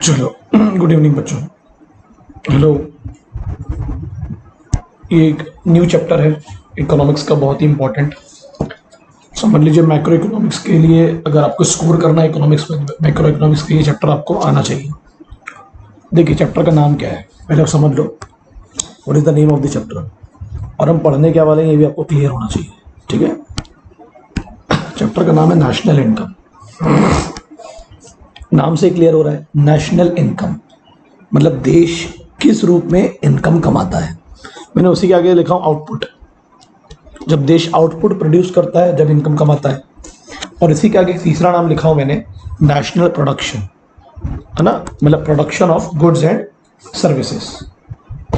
चलो good evening बच्चों। Hello. ये एक न्यू चैप्टर है इकोनॉमिक्स का, बहुत ही इंपॉर्टेंट। समझ लीजिए मैक्रो इकोनॉमिक्स के लिए अगर आपको स्कोर करना है इकोनॉमिक्स में, मैक्रो इकोनॉमिक्स के ये चैप्टर आपको आना चाहिए। देखिए चैप्टर का नाम क्या है पहले आप समझ लो, what is the name of the chapter, और हम पढ़ने क्या वाले हैं ये भी आपको क्लियर होना चाहिए। ठीक है, चैप्टर का नाम है नेशनल इनकम। नाम से क्लियर हो रहा है, नेशनल इनकम मतलब देश किस रूप में इनकम कमाता है। मैंने उसी के आगे लिखा हूं आउटपुट। जब देश आउटपुट प्रोड्यूस करता है जब इनकम कमाता है। और इसी के आगे तीसरा नाम लिखा हूं मैंने, नेशनल प्रोडक्शन, है ना, मतलब production of goods and services.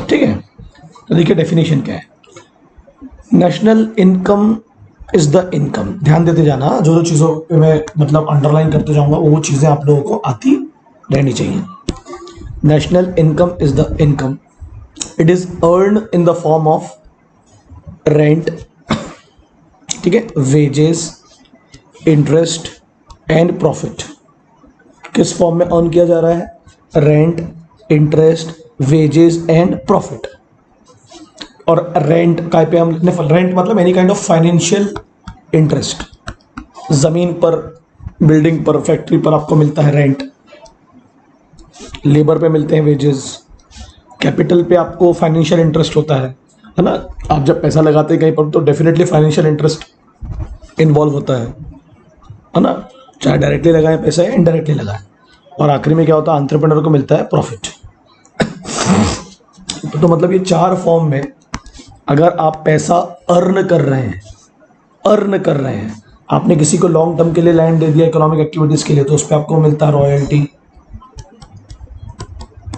ठीक है, तो देखिए डेफिनेशन क्या है। National income is the income. ध्यान देते जाना, जो जो चीज़ों पे मैं मतलब अंडरलाइन करते जाऊंगा वो चीज़ें आप लोगों को आती रहनी चाहिए। National income is the income, it is earn in the form of rent, ठीक है, वेजेस, इंटरेस्ट एंड प्रॉफिट। किस फॉर्म में अर्न किया जा रहा है? Rent, interest, wages and profit. और रेंट का पे हम रेंट मतलब any kind of financial interest. जमीन पर, बिल्डिंग पर, फैक्ट्री पर आपको मिलता है रेंट। लेबर पे मिलते हैं वेजेस। कैपिटल पे आपको फाइनेंशियल इंटरेस्ट होता है ना। आप जब पैसा लगाते हैं कहीं पर तो डेफिनेटली फाइनेंशियल इंटरेस्ट इन्वॉल्व होता है ना, चाहे डायरेक्टली लगाएं पैसा या इनडायरेक्टली लगाएं। और आखिरी में क्या होता है, एंटरप्रेन्योर को मिलता है प्रॉफिट। तो मतलब ये चार फॉर्म में अगर आप पैसा अर्न कर रहे हैं, आपने किसी को लॉन्ग टर्म के लिए लैंड दे दिया इकोनॉमिक एक्टिविटीज के लिए, तो उस पर आपको मिलता है रॉयल्टी,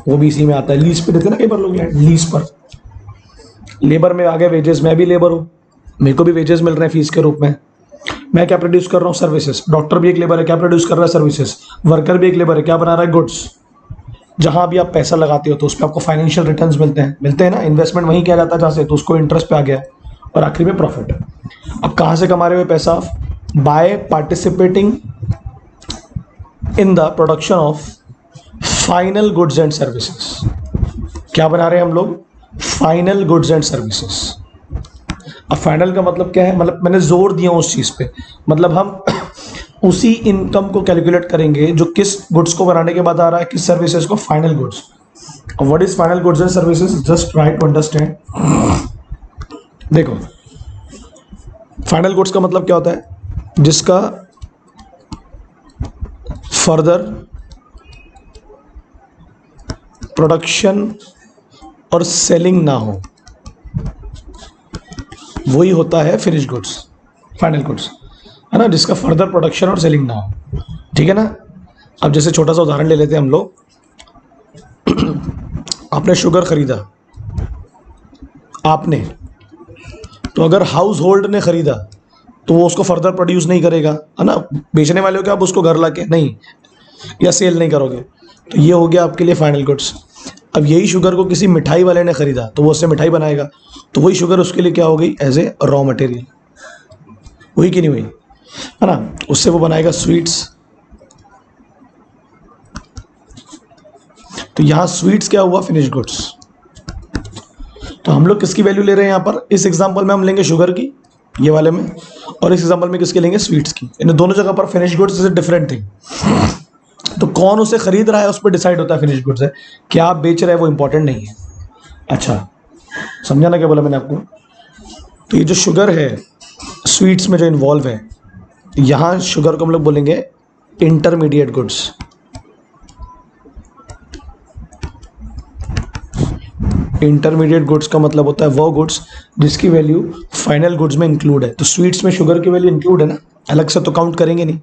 वो भी इसी में आता है। लीज पे देते हैं ना कई बार लोग लैंड, लीज पर। लेबर में आ गए वेजेस, मैं भी लेबर हूँ, मेरे को भी वेजेस मिल रहे हैं फीस के रूप में। मैं क्या प्रोड्यूस कर रहा हूँ? सर्विसेज। डॉक्टर भी एक लेबर है, क्या प्रोड्यूस कर रहा है? सर्विसेज। वर्कर भी एक लेबर है, क्या बना रहा है? गुड्स। जहां भी आप पैसा लगाते हो तो उस पर आपको फाइनेंशियल रिटर्न्स मिलते हैं ना। इन्वेस्टमेंट वहीं किया जाता है जहाँ से, तो उसको इंटरेस्ट पे आ गया। और आखिरी में प्रॉफिट। अब कहाँ से कमा रहे हुए पैसा? By participating in the production of final goods and services. क्या बना रहे हैं हम लोग? Final goods and services. अब फाइनल का मतलब क्या है? मतलब मैंने जोर दिया उस चीज पे, मतलब हम उसी इनकम को कैलकुलेट करेंगे जो किस गुड्स को बनाने के बाद आ रहा है, किस सर्विसेज को? Final goods. What is final goods and services? Just try to understand. देखो फाइनल गुड्स का मतलब क्या होता है? जिसका फर्दर प्रोडक्शन और सेलिंग ना हो, वही होता है फिनिश गुड्स, फाइनल गुड्स, है ना, जिसका फर्दर प्रोडक्शन और सेलिंग ना हो। ठीक है ना। अब जैसे छोटा सा उदाहरण ले लेते हैं हम लोग। आपने शुगर खरीदा, आपने, तो अगर हाउस होल्ड ने खरीदा तो वो उसको फर्दर प्रोड्यूस नहीं करेगा, है ना। बेचने वाले हो क्या आप उसको घर लाके? नहीं, या सेल नहीं करोगे। तो ये हो गया आपके लिए फाइनल गुड्स। अब यही शुगर को किसी मिठाई वाले ने खरीदा तो वो उससे मिठाई बनाएगा, तो वही शुगर उसके लिए क्या हो गई? As a raw material. हुई कि नहीं हुई? है ना। उससे वो बनाएगा स्वीट्स। तो यहां स्वीट्स क्या हुआ? Finish goods. तो हम लोग किसकी वैल्यू ले रहे हैं यहां पर? इस एग्जांपल में हम लेंगे शुगर की, ये वाले में, और इस एग्जांपल में किसके लेंगे? स्वीट्स की। इन दोनों जगह पर finish goods is a different thing. तो कौन उसे खरीद रहा है उस पर डिसाइड होता है फिनिश गुड्स है। क्या आप बेच रहे हैं वो इंपॉर्टेंट नहीं है। अच्छा समझा ना क्या बोला मैंने आपको? तो ये जो शुगर है स्वीट्स में जो इन्वॉल्व है, यहां शुगर को हम लोग बोलेंगे इंटरमीडिएट गुड्स। इंटरमीडिएट गुड्स का मतलब होता है वो गुड्स जिसकी वैल्यू फाइनल गुड्स में इंक्लूड है। तो स्वीट्स में शुगर की वैल्यू इंक्लूड है ना, अलग से तो काउंट करेंगे नहीं।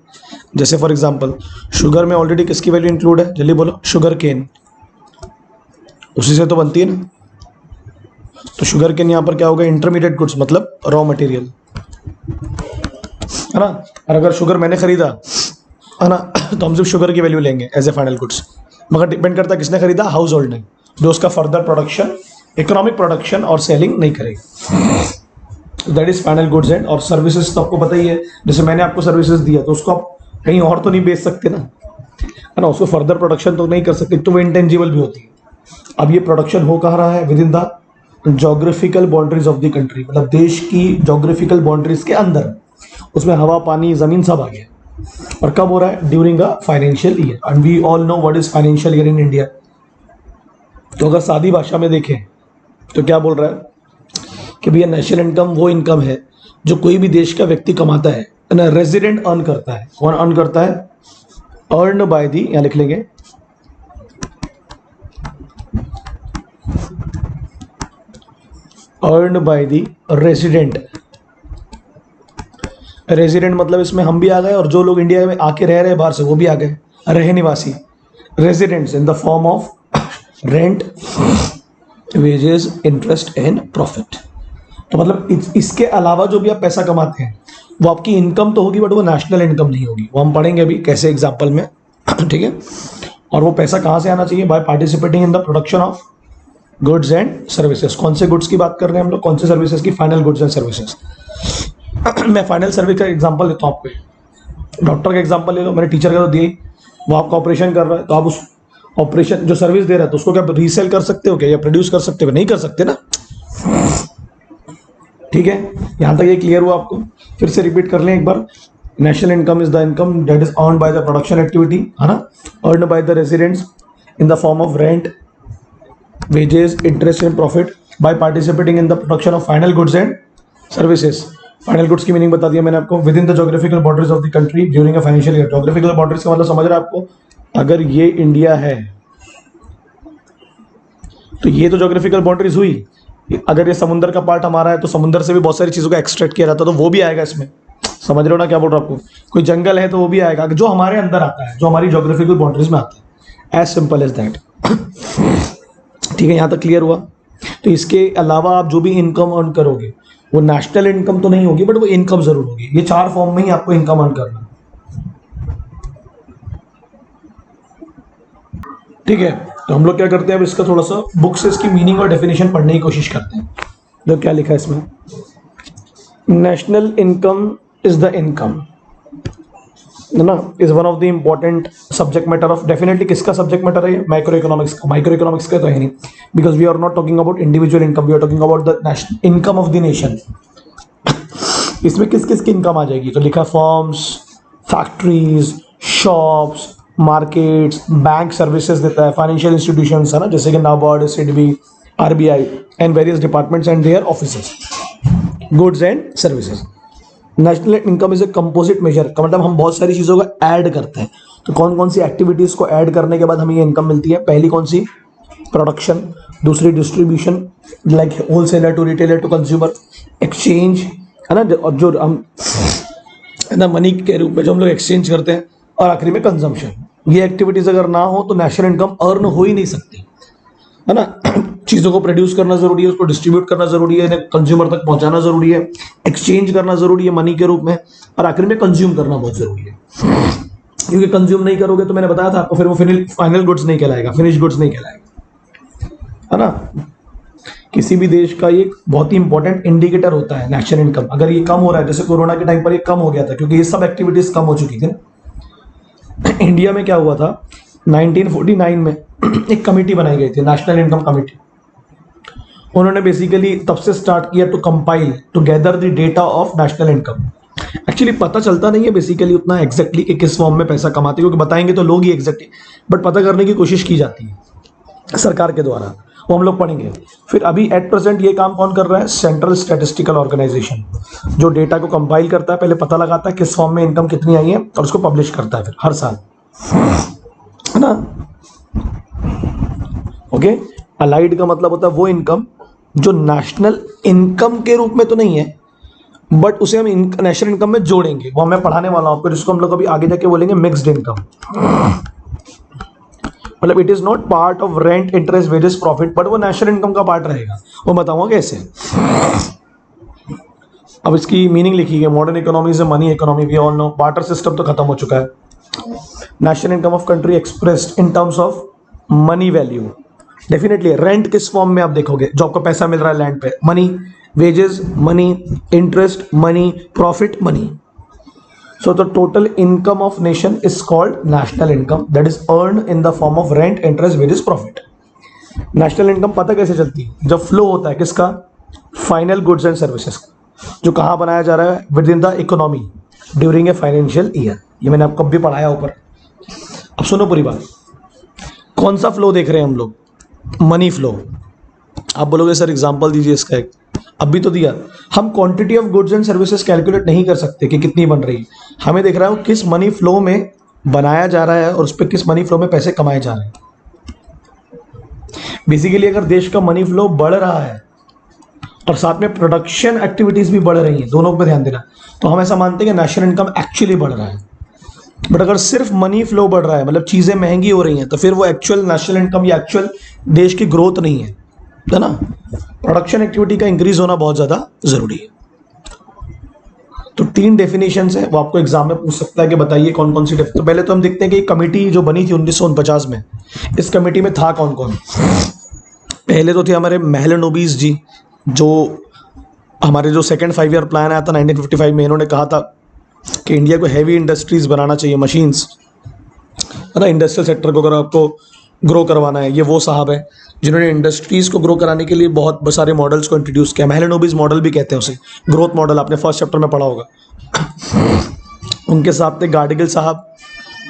जैसे फॉर एग्जांपल शुगर में ऑलरेडी किसकी वैल्यू इंक्लूड है? जल्दी बोलो। शुगर केन, उसी से तो बनती है ना। तो शुगर केन यहां पर क्या होगा? इंटरमीडिएट गुड्स, मतलब रॉ मटेरियल, है ना। और अगर शुगर मैंने खरीदा, है ना, तो हम सिर्फ शुगर की वैल्यू लेंगे एज ए फाइनल गुड्स। मगर डिपेंड करता है किसने खरीदा? हाउस होल्ड ने, जो उसका फर्दर प्रोडक्शन, इकोनॉमिक प्रोडक्शन और सेलिंग नहीं करेगी। That is final goods and. और सर्विसेज तो आपको पता ही है, जैसे मैंने आपको सर्विसेज दिया तो उसको आप कहीं और तो नहीं बेच सकते ना, है ना, उसको फर्दर प्रोडक्शन तो नहीं कर सकते, तो वो इंटेंजिबल भी होती है। अब ये प्रोडक्शन हो कहाँ रहा है, with in the geographical boundaries of the country, मतलब देश की जोग्राफिकल बाउंड्रीज के अंदर, उसमें हवा पानी जमीन सब आ गया। और कब हो रहा है, during a financial year, and we all know what is financial year in India. तो अगर सादी भाषा में देखें तो क्या बोल रहा है कि भैया नेशनल इनकम वो इनकम है जो कोई भी देश का व्यक्ति कमाता है, रेजिडेंट अर्न करता है। कौन अर्न करता है, अर्न बाय दी, यहां लिख लेंगे, earn by the resident. Resident मतलब इसमें हम भी आ गए और जो लोग इंडिया में आके रह रहे हैं बाहर से वो भी आ गए, रहे निवासी, residents in the form of rent, wages, interest and profit. तो मतलब इसके अलावा जो भी आप पैसा कमाते हैं वो आपकी इनकम तो होगी, बट वो नेशनल इनकम नहीं होगी। वो हम पढ़ेंगे अभी कैसे एग्जाम्पल में, ठीक है। और वो पैसा कहाँ से आना चाहिए, by participating in the production of goods and services. कौन से गुड्स की बात कर रहे हैं हम लोग, कौन से सर्विसेज की, फाइनल गुड्स एंड सर्विसेज। मैं फाइनल सर्विस का एग्जांपल लेता हूँ आपको, डॉक्टर का एग्जांपल ले लो, मैंने टीचर का तो दिया ही, वो आपका ऑपरेशन कर रहा है, तो आप उस ऑपरेशन जो सर्विस दे रहा है तो उसको क्या रीसेल कर सकते हो क्या, या प्रोड्यूस कर सकते हो, नहीं कर सकते ना, ठीक है। यहां तक ये क्लियर हुआ आपको, फिर से रिपीट कर लें एक बार। National income is the income that is earned by the production activity, है ना, earned by the residents in the form of rent, wages, interest and profit by participating in the production of final goods and services। Final goods की meaning बता दिया मैंने आपको, with in the geographical borders of the country during a financial year. Geographical borders का मतलब समझ रहा है आपको, अगर ये इंडिया है तो ये तो जोग्राफिकल बाउंड्रीज हुई, अगर ये समुद्र का पार्ट हमारा है तो समुद्र से भी बहुत सारी चीजों को एक्सट्रैक्ट किया जाता है, तो वो भी आएगा इसमें। समझ रहे हो ना क्या बोल रहा हूँ आपको, कोई जंगल है तो वो भी आएगा, जो हमारे अंदर आता है, जो हमारी जोग्राफिकल बाउंड्रीज में आता है, एज सिंपल एज दैट। ठीक है, यहां तक क्लियर हुआ। तो इसके अलावा आप जो भी इनकम अर्न करोगे वो नेशनल इनकम तो नहीं होगी, बट वो इनकम जरूर होगी। ये 4 फॉर्म में ही आपको इनकम अर्न करना, ठीक है। तो हम लोग क्या करते हैं, अब इसका थोड़ा सा बुक से इसकी मीनिंग और डेफिनेशन पढ़ने की कोशिश करते हैं। जो क्या लिखा है इसमें, national income is the income, है ना, is one of the important subject matter of, definitely किसका सब्जेक्ट मैटर है, माइक्रो इकोनॉमिक्स का। माइक्रो इकोनॉमिक्स का तो है नहीं, because we are not talking about individual income, we are talking about the income of the nation. इसमें किस किस की इनकम आ जाएगी, तो लिखा firms, factories, shops, markets, bank services देता है, फाइनेंशियल इंस्टीट्यूशंस, है ना, जैसे कि NABARD, SIDBI, RBI and various departments and their offices, goods and services. National income is a composite measure का मतलब हम बहुत सारी चीज़ों को ऐड करते हैं। तो कौन कौन सी एक्टिविटीज़ को ऐड करने के बाद हमें ये इनकम मिलती है, पहली कौन सी, प्रोडक्शन, दूसरी distribution like wholesaler to retailer to consumer, exchange, है ना, और जो हम है ना मनी के रूप में जो हम लोग एक्सचेंज करते हैं, और आखिरी में कंजम्पशन। ये एक्टिविटीज़ अगर ना हो तो नेशनल इनकम अर्न हो ही नहीं सकती, है ना। चीज़ों को प्रोड्यूस करना जरूरी है, उसको डिस्ट्रीब्यूट करना जरूरी है, कंज्यूमर तक पहुंचाना जरूरी है, एक्सचेंज करना जरूरी है मनी के रूप में, और आखिर में कंज्यूम करना बहुत जरूरी है। क्योंकि कंज्यूम नहीं करोगे तो मैंने बताया था आपको, फिर वो फाइनल गुड्स नहीं कहलाएगा, फिनिश गुड्स नहीं कहलाएगा, है ना। किसी भी देश का ये बहुत ही इंपॉर्टेंट इंडिकेटर होता है नेशनल इनकम। अगर ये कम हो रहा है, जैसे कोरोना के टाइम पर ये कम हो गया था क्योंकि ये सब एक्टिविटीज कम हो चुकी थी। इंडिया में क्या हुआ था, 1949 में एक कमेटी बनाई गई थी, नेशनल इनकम कमेटी। उन्होंने बेसिकली तब से स्टार्ट किया to compile, to gather the data of national income. Actually पता चलता नहीं है बेसिकली उतना एग्जैक्टली कि किस फॉर्म में पैसा कमाते, क्योंकि बताएंगे तो लोग ही एग्जैक्टली, बट पता करने की कोशिश की जाती है सरकार के द्वारा, वो हम लोग पढ़ेंगे। फिर अभी एट प्रेजेंट ये काम कौन कर रहा है, सेंट्रल स्टैटिस्टिकल ऑर्गेनाइजेशन, जो डेटा को कंपाइल करता है, पहले पता लगाता है किस फॉर्म में इनकम कितनी आई है और उसको पब्लिश करता है फिर हर साल, है ना। ओके, अलाइड का मतलब होता है वो इनकम जो नेशनल इनकम के रूप में तो नहीं है, बट उसे हम नेशनल इनकम में जोड़ेंगे। वो मैं पढ़ाने वाला हूं आपको, जिसको हम लोग अभी आगे जाके बोलेंगे मिक्स्ड इनकम। मतलब it is not part of rent, interest, wages, profit, but वो नेशनल इनकम का पार्ट रहेगा। वो बताऊंगा कैसे। अब इसकी मीनिंग लिखी है, modern economy is a money economy, we all know. Barter system तो खत्म हो चुका है। National income of country expressed in terms of money value. Definitely rent किस फॉर्म में आप देखोगे, जो आपको पैसा मिल रहा है लैंड पे, money, wages money, interest money, profit money. So the total income of nation is called national income, that is earned in the form of rent, interest, wages, profit. National income पता कैसे चलती है? जब flow होता है किसका? Final goods and services का, जो कहाँ बनाया जा रहा है? With in the economy during a financial year. ये मैंने आपको भी पढ़ाया ऊपर। अब सुनो पूरी बात। कौन सा फ्लो देख रहे हैं हम लोग? Money flow. आप बोलोगे सर एग्जांपल दीजिए इसका एक। अभी तो दिया। हम quantity of goods and services calculate नहीं कर सकते कि कितनी बन रही है। हमें देख रहा है किस मनी फ्लो में बनाया जा रहा है और उस पर किस मनी फ्लो में पैसे कमाए जा रहे हैं। बेसिकली अगर देश का मनी फ्लो बढ़ रहा है और साथ में प्रोडक्शन एक्टिविटीज भी बढ़ रही हैं, दोनों पर ध्यान देना, तो हम ऐसा मानते हैं कि नेशनल इनकम एक्चुअली बढ़ रहा है। बट अगर सिर्फ मनी फ्लो बढ़ रहा है, मतलब चीजें महंगी हो रही हैं, तो फिर वो एक्चुअल नेशनल इनकम या एक्चुअल देश की ग्रोथ नहीं है ना। प्रोडक्शन एक्टिविटी का इंक्रीज होना बहुत ज्यादा जरूरी है। तो 3 डेफिनेशंस है, वो आपको एग्जाम में पूछ सकता है कि बताइए कौन कौन सी। तो पहले तो हम देखते हैं कि कमेटी जो बनी थी 1949 में, इस कमेटी में था कौन कौन। पहले तो थे हमारे महलनोबिस जी, जो हमारे जो सेकंड 5 ईयर प्लान आया था 1955 में, इन्होंने कहा था कि इंडिया को हैवी इंडस्ट्रीज बनाना चाहिए, मशीन्स, है ना, इंडस्ट्रियल सेक्टर को अगर आपको ग्रो करवाना है। ये वो साहब है जिन्होंने इंडस्ट्रीज को ग्रो कराने के लिए बहुत सारे मॉडल्स को इंट्रोड्यूस किया। महलनोबिस मॉडल भी कहते हैं उसे, ग्रोथ मॉडल, आपने फर्स्ट चैप्टर में पढ़ा होगा। उनके साथ थे गार्डिगल साहब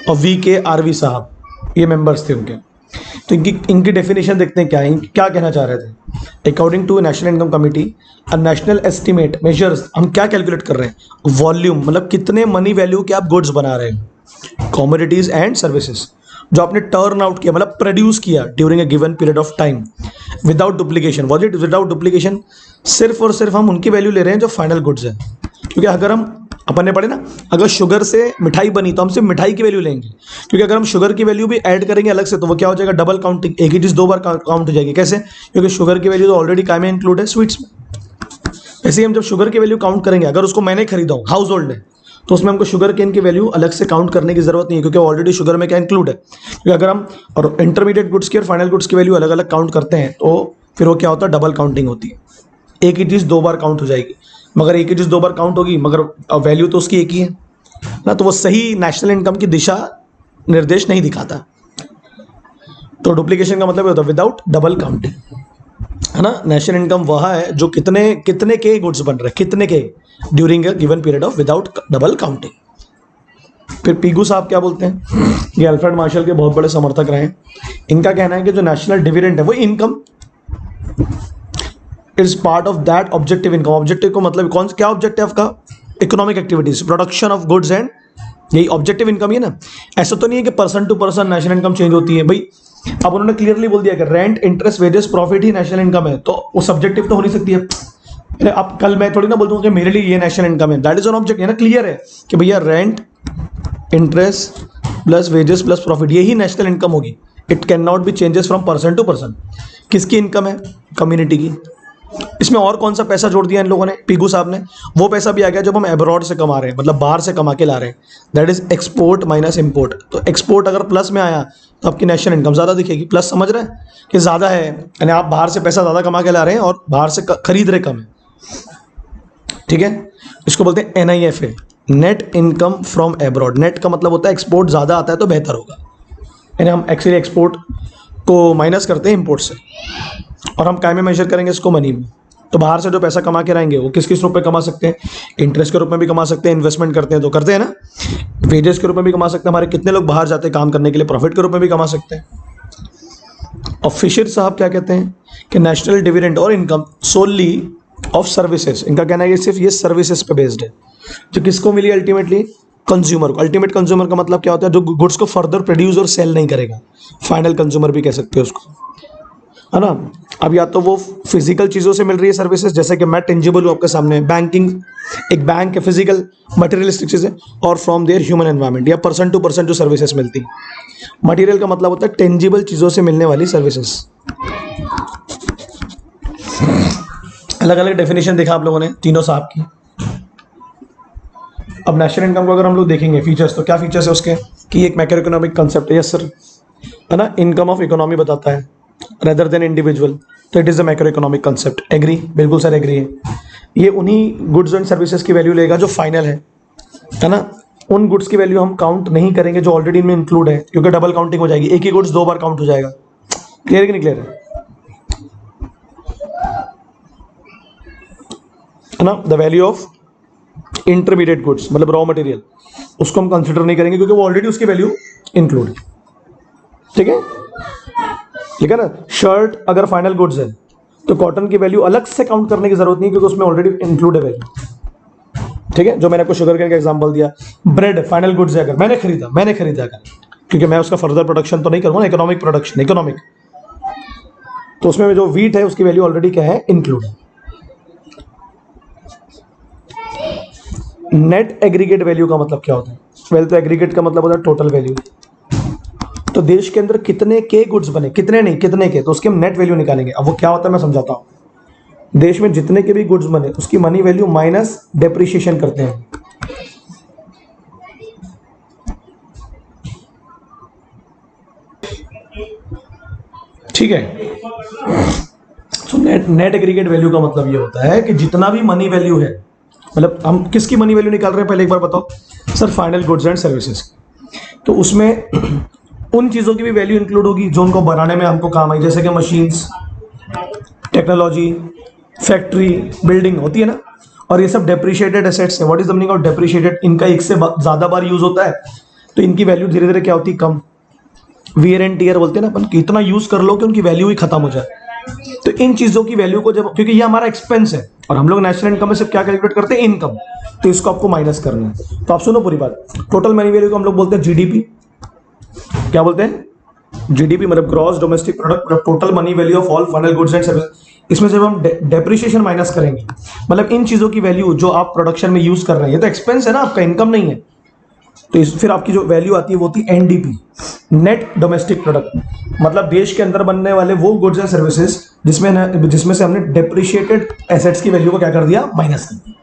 और VKRV साहब, ये मेंबर्स थे उनके। तो इनकी डेफिनेशन देखते हैं क्या है, क्या कहना चाह रहे थे। According to national income committee, a national estimate measures, हम क्या कैलकुलेट कर रहे हैं? वॉल्यूम, मतलब कितने मनी वैल्यू के आप गुड्स बना रहे हैं, कमोडिटीज एंड सर्विसेज, जो आपने टर्न आउट किया, मतलब प्रोड्यूस किया during a given period of time without duplication. What it without duplication? सिर्फ और सिर्फ हम उनकी वैल्यू ले रहे हैं जो फाइनल गुड्स है। क्योंकि अगर हम, अपन ने पढ़े ना, अगर शुगर से मिठाई बनी तो हम सिर्फ मिठाई की वैल्यू लेंगे, क्योंकि अगर हम शुगर की वैल्यू भी ऐड करेंगे अलग से तो वो क्या हो जाएगा? डबल काउंटिंग, एक ही चीज 2 बार काउंट हो जाएगी। कैसे? क्योंकि शुगर की वैल्यू तो ऑलरेडी काय में इंक्लूड है? स्वीट्स में। ऐसे ही हम जब शुगर की वैल्यू काउंट करेंगे, अगर उसको मैंने खरीदा हूँ, हाउस होल्ड है, तो उसमें हमको शुगर केन की वैल्यू अलग से काउंट करने की जरूरत नहीं है, क्योंकि ऑलरेडी शुगर में क्या इंक्लूड है। क्योंकि अगर हम और इंटरमीडिएट गुड्स की और फाइनल गुड्स की वैल्यू अलग अलग काउंट करते हैं तो फिर वो क्या होता है? डबल काउंटिंग होती है। एक ही चीज़ 2 बार काउंट हो जाएगी, मगर एक ही चीज़ 2 बार काउंट होगी, मगर वैल्यू तो उसकी एक ही है ना, तो वो सही नेशनल इनकम की दिशा निर्देश नहीं दिखाता। तो डुप्लीकेशन का मतलब ये होता है विदाउट डबल काउंटिंग, है ना। नेशनल इनकम वह है जो कितने कितने के गुड्स बन रहे हैं, कितने के during a given period of without double counting. फिर पीगू साहब क्या बोलते हैं? ये अल्फ्रेड मार्शल के बहुत बड़े समर्थक रहे हैं। इनका कहना है कि जो नेशनल डिविडेंड है वो income is part of that objective income. Objective को मतलब कौन, क्या ऑब्जेक्टिव आपका? Economic activities, production of goods and, यही ऑब्जेक्टिव इनकम है ना। ऐसा तो नहीं है कि person to person national income change होती है भाई। अब उन्होंने क्लियरली बोल दिया कि रेंट, इंटरेस्ट, वेजेस, प्रॉफिट ही नेशनल इनकम है, तो वो सब्जेक्टिव तो हो नहीं सकती है। अब कल मैं थोड़ी ना बोल दूंगा कि मेरे लिए ये नेशनल इनकम है, दैट इज एन ऑब्जेक्ट, है ना। क्लियर है कि भैया rent, interest plus wages plus profit, यही नेशनल इनकम होगी। It can not be changes from person to person. किसकी इनकम है? कम्युनिटी की। इसमें और कौन सा पैसा जोड़ दिया इन लोगों ने, पीगू साहब ने? वो पैसा भी आ गया जब हम एब्रॉड से कमा रहे हैं, मतलब बाहर से कमा के ला रहे हैं, that is export minus import. तो एक्सपोर्ट अगर प्लस में आया तो आपकी नेशनल इनकम ज़्यादा दिखेगी। प्लस समझ रहे हैं कि ज़्यादा है, यानी आप बाहर से पैसा ज़्यादा कमा के ला रहे हैं और बाहर से खरीद रहे कम है, ठीक है। इसको बोलते हैं NIFA, net income from abroad. Net का मतलब होता है एक्सपोर्ट ज़्यादा आता है तो बेहतर होगा, यानी हम एक्चुअली एक्सपोर्ट को माइनस करते हैं इम्पोर्ट से, और हम काय में मेजर करेंगे इसको? मनी में। तो बाहर से जो पैसा कमा के लाएंगे वो किस किस रूप में कमा सकते हैं? इंटरेस्ट के रूप में भी कमा सकते हैं, इन्वेस्टमेंट करते हैं तो करते हैं ना, वेजेस के रूप में भी कमा सकते हैं, हमारे कितने लोग बाहर जाते हैं काम करने के लिए, प्रॉफिट के रूप में भी कमा सकते हैं। और फिशर साहब क्या कहते हैं कि नेशनल डिविडेंड और इनकम सोली ऑफ सर्विसेज, इनका कहना है कि सिर्फ ये सर्विसेज पे बेस्ड है, जो किसको मिली? अल्टीमेटली कंज्यूमर को। अल्टीमेट कंज्यूमर का मतलब क्या होता है? जो गुड्स को फर्दर प्रोड्यूस और सेल नहीं करेगा, फाइनल कंज्यूमर भी कह सकते हो उसको, है ना। अब या तो वो फिजिकल चीज़ों से मिल रही है सर्विसेज, जैसे कि मैं टेंजिबल हूँ आपके सामने, बैंकिंग, एक बैंक के फिजिकल मटेरियलिस्टिक चीज़ें, और फ्रॉम देयर ह्यूमन एनवायरनमेंट, या पर्सन टू पर्सन जो सर्विसेज मिलती है। मटेरियल का मतलब होता है टेंजिबल चीज़ों से मिलने वाली सर्विसेज। अलग अलग डेफिनेशन देखा आप लोगों ने तीनों साहब की। अब नेशनल इनकम को अगर हम लोग देखेंगे फीचर्स, तो क्या फीचर्स है उसके? कि एक मैक्रो इकोनॉमिक कंसेप्ट है, यस सर, है ना, इनकम ऑफ इकोनॉमी बताता है रेदर देन इंडिविजुअल, तो it is a macro economic concept. Agree? बिल्कुल सर एग्री है। ये उन्हीं गुड्स एंड सर्विसेज की वैल्यू लेगा जो फाइनल है ना, उन गुड्स की वैल्यू हम काउंट नहीं करेंगे जो ऑलरेडी इनमें इंक्लूड है, क्योंकि डबल काउंटिंग हो जाएगी, एक ही गुड्स दो बार काउंट हो जाएगा। क्लियर कि नहीं क्लियर है ना? The value of intermediate goods मतलब रॉ मटेरियल, उसको हम कंसिडर नहीं करेंगे क्योंकि वो ऑलरेडी उसकी वैल्यू इंक्लूड है। ठीक है, ठीक है ना? शर्ट अगर फाइनल गुड्स है तो कॉटन की वैल्यू अलग से काउंट करने की जरूरत नहीं क्योंकि उसमें ऑलरेडी इंक्लूड है वैल्यू। ठीक है, जो मैंने आपको शुगर केन का एग्जांपल दिया, ब्रेड फाइनल गुड्स है, अगर मैंने खरीदा अगर, क्योंकि मैं उसका फर्दर प्रोडक्शन तो नहीं करूंगा, इकोनॉमिक प्रोडक्शन, इकोनॉमिक, तो उसमें जो वीट है उसकी वैल्यू ऑलरेडी क्या है, इंक्लूड है। नेट एग्रीगेट वैल्यू का मतलब क्या होता है? वेल, तो एग्रीगेट का मतलब होता है टोटल वैल्यू। तो देश के अंदर कितने के गुड्स बने, कितने नहीं, कितने के, तो उसकी हम नेट वैल्यू निकालेंगे। अब वो क्या होता है मैं समझाता हूँ। देश में जितने के भी गुड्स बने उसकी मनी वैल्यू माइनस डेप्रिसिएशन करते हैं। ठीक है, तो नेट एग्रीगेट वैल्यू का मतलब ये होता है कि जितना भी मनी वैल्यू है, मतलब हम किसकी मनी वैल्यू निकाल रहे हैं पहले एक बार बताओ sir? Final goods and services. तो उसमें उन चीज़ों की भी वैल्यू इंक्लूड होगी जो उनको बनाने में हमको काम आई, जैसे कि मशीन्स, टेक्नोलॉजी, फैक्ट्री, बिल्डिंग होती है ना, और ये सब डेप्रिशिएटेड एसेट्स है। What is the meaning of depreciated? इनका एक से ज़्यादा बार यूज होता है तो इनकी वैल्यू धीरे धीरे क्या होती है, कम। वियर एंड टीयर बोलते हैं ना अपन, कि इतना यूज कर लो कि उनकी वैल्यू ही खत्म हो जाए। तो इन चीज़ों की वैल्यू को जब, क्योंकि ये हमारा एक्सपेंस है और हम लोग नेशनल इनकम में सिर्फ क्या कैलकुलेट करते हैं, इनकम, तो इसको आपको माइनस करना है। तो आप सुनो पूरी बात। टोटल मनी वैल्यू को हम लोग बोलते हैं जीडीपी। क्या बोलते हैं? जीडीपी मतलब gross domestic product, total money value of all final goods and service. इसमें जब हम डेप्रिसिएशन माइनस करेंगे, मतलब इन चीजों की वैल्यू जो आप प्रोडक्शन में यूज कर रहे हैं, ये तो एक्सपेंस है ना आपका, इनकम नहीं है, तो फिर आपकी जो वैल्यू आती है वो होती है एनडीपी, नेट डोमेस्टिक प्रोडक्ट। मतलब देश के अंदर बनने वाले वो गुड्स एंड सर्विसेज जिसमें से हमने डेप्रिशिएटेड एसेट्स की वैल्यू को क्या कर दिया, माइनस कर दिया,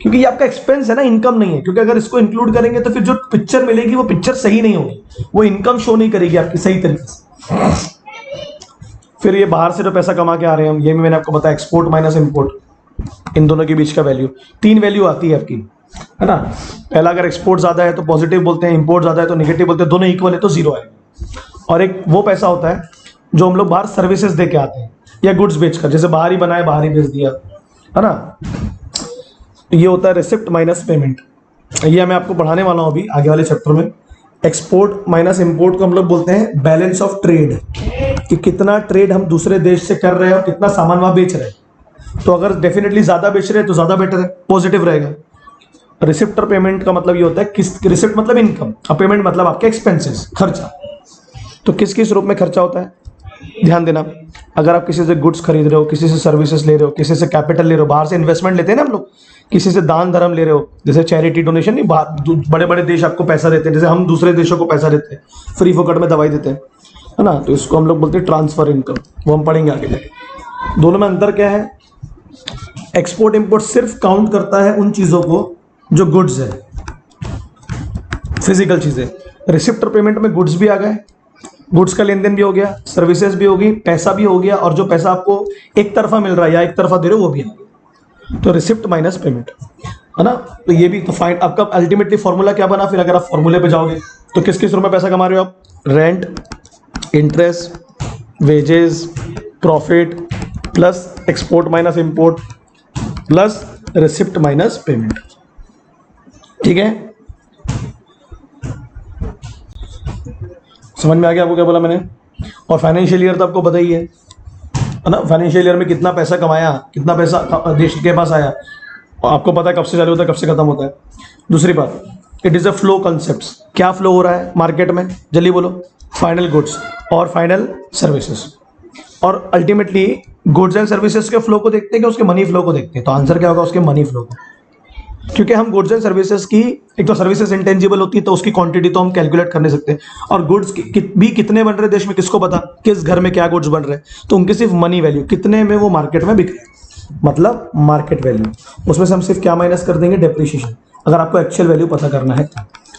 क्योंकि ये आपका एक्सपेंस है ना, इनकम नहीं है। क्योंकि अगर इसको इंक्लूड करेंगे तो फिर जो पिक्चर मिलेगी वो पिक्चर सही नहीं होगी, वो इनकम शो नहीं करेगी आपकी सही तरीके से। फिर ये बाहर से जो पैसा कमा के आ रहे हैं हम, ये भी मैंने आपको बताया, एक्सपोर्ट माइनस इंपोर्ट, इन दोनों के बीच का वैल्यू, तीन वैल्यू आती है आपकी, है ना? पहला, अगर एक्सपोर्ट ज्यादा है तो पॉजिटिव बोलते हैं, इंपोर्ट ज्यादा है तो नेगेटिव बोलते हैं, दोनों इक्वल है तो जीरो आएगा। और एक वो पैसा होता है जो हम लोग बाहर सर्विसेज दे के आते हैं या गुड्स बेचकर, जैसे बाहर ही बनाए बाहर ही बेच दिया, है ना? ये होता है रिसिप्ट माइनस पेमेंट। ये मैं आपको पढ़ाने वाला हूं अभी आगे वाले चैप्टर में। एक्सपोर्ट माइनस इंपोर्ट को हम लोग बोलते हैं बैलेंस ऑफ ट्रेड, कि कितना ट्रेड हम दूसरे देश से कर रहे हैं और कितना सामान वहां बेच रहे हैं। तो अगर डेफिनेटली ज्यादा बेच रहे हैं तो ज्यादा बेटर है, पॉजिटिव रहेगा। रिसिप्ट और पेमेंट का मतलब ये होता है, किस रिसिप्ट मतलब इनकम और पेमेंट मतलब आपके एक्सपेंसेस, खर्चा। तो किस किस रूप में खर्चा होता है, ध्यान देना। अगर आप किसी से गुड्स खरीद रहे हो, किसी से सर्विसेज ले रहे हो, किसी से कैपिटल ले रहे हो, बाहर से इन्वेस्टमेंट लेते हैं ना हम लोग, किसी से दान धर्म ले रहे हो, जैसे चैरिटी डोनेशन, नहीं, बड़े बड़े देश आपको पैसा देते हैं, जैसे हम दूसरे देशों को पैसा देते हैं, फ्री फोकट में दवाई देते हैं, है ना? तो इसको हम लोग बोलते हैं ट्रांसफर इनकम, वो हम पढ़ेंगे आगे जाके। दोनों में अंतर क्या है? एक्सपोर्ट इंपोर्ट सिर्फ काउंट करता है उन चीजों को जो गुड्स है, फिजिकल चीजें। रिसिप्ट और पेमेंट में गुड्स भी आ गए, गुड्स का लेन देन भी हो गया, सर्विसेज भी होगी, पैसा भी हो गया, और जो पैसा आपको एक तरफा मिल रहा है या एक तरफा दे रहे हो वो भी आ गया। तो रिसिप्ट माइनस पेमेंट, है ना? तो ये भी तो फाइंड, आपका अल्टीमेटली फॉर्मूला क्या बना फिर? अगर आप फॉर्मूले पे जाओगे तो किस किस रूप में पैसा कमा रहे हो आप? Rent, interest, wages, profit, plus export minus import, plus receipt minus payment. ठीक है, समझ में आ गया आपको क्या बोला मैंने? और फाइनेंशियल ईयर तो आपको पता ही है ना? फाइनेंशियल ईयर में कितना पैसा कमाया, कितना पैसा देश के पास आया, और आपको पता है कब से चालू होता है कब से खत्म होता है। दूसरी बात, it is a flow concept. क्या फ्लो हो रहा है मार्केट में, जल्दी बोलो? फाइनल गुड्स और फाइनल सर्विसेज। और अल्टीमेटली गुड्स एंड सर्विसेज के फ्लो को देखते हैं कि उसके मनी फ्लो को देखते हैं? तो आंसर क्या होगा? उसके मनी फ्लो को। क्योंकि हम गुड्स एंड सर्विसेज की, एक तो सर्विसेज इंटेंजिबल होती है तो उसकी क्वांटिटी तो हम कैलकुलेट कर नहीं सकते, और गुड्स भी कितने बन रहे देश में किसको पता, किस घर में क्या गुड्स बन रहे, तो उनकी सिर्फ मनी वैल्यू, कितने में वो मार्केट में बिक रहे, मतलब मार्केट वैल्यू। उसमें से हम सिर्फ क्या माइनस कर देंगे? डेप्रिसिएशन, अगर आपको एक्चुअल वैल्यू पता करना है।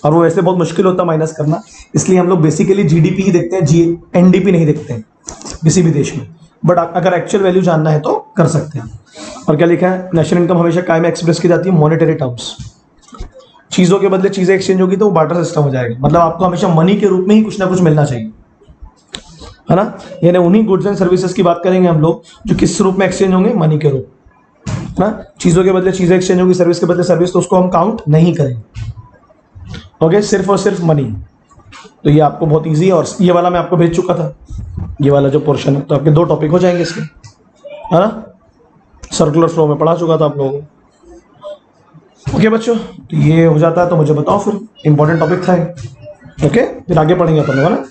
और वो वैसे बहुत मुश्किल होता है माइनस करना, इसलिए हम लोग बेसिकली जीडीपी ही देखते हैं, एनडीपी नहीं देखते हैं किसी भी देश में। बट अगर एक्चुअल वैल्यू जानना है तो कर सकते हैं। और क्या लिखा है? नेशनल इनकम हमेशा काय में एक्सप्रेस की जाती है? Monetary terms. चीजों के बदले चीजें एक्सचेंज होगी तो वो बार्टर सिस्टम हो जाएगा, मतलब आपको हमेशा मनी के रूप में ही कुछ ना कुछ मिलना चाहिए, है ना। यानी उन्हीं गुड्स एंड सर्विसेज की बात करेंगे हम लोग जो किस रूप में एक्सचेंज होंगे, मनी के रूप, है ना। चीजों के बदले चीजें एक्सचेंज होगी, सर्विस के बदले सर्विस, तो उसको हम काउंट नहीं करेंगे। ओके, सिर्फ और सिर्फ मनी। तो ये आपको बहुत इजी है, और ये वाला मैं आपको भेज चुका था, ये वाला जो पोर्शन है, तो आपके 2 टॉपिक हो जाएंगे इसके, है ना। सर्कुलर फ्लो में पढ़ा चुका था आप लोगों को। ओके बच्चों, तो ये हो जाता है तो मुझे बताओ फिर, इंपॉर्टेंट टॉपिक था। ओके, फिर आगे पढ़ेंगे अपन लोग, है ना।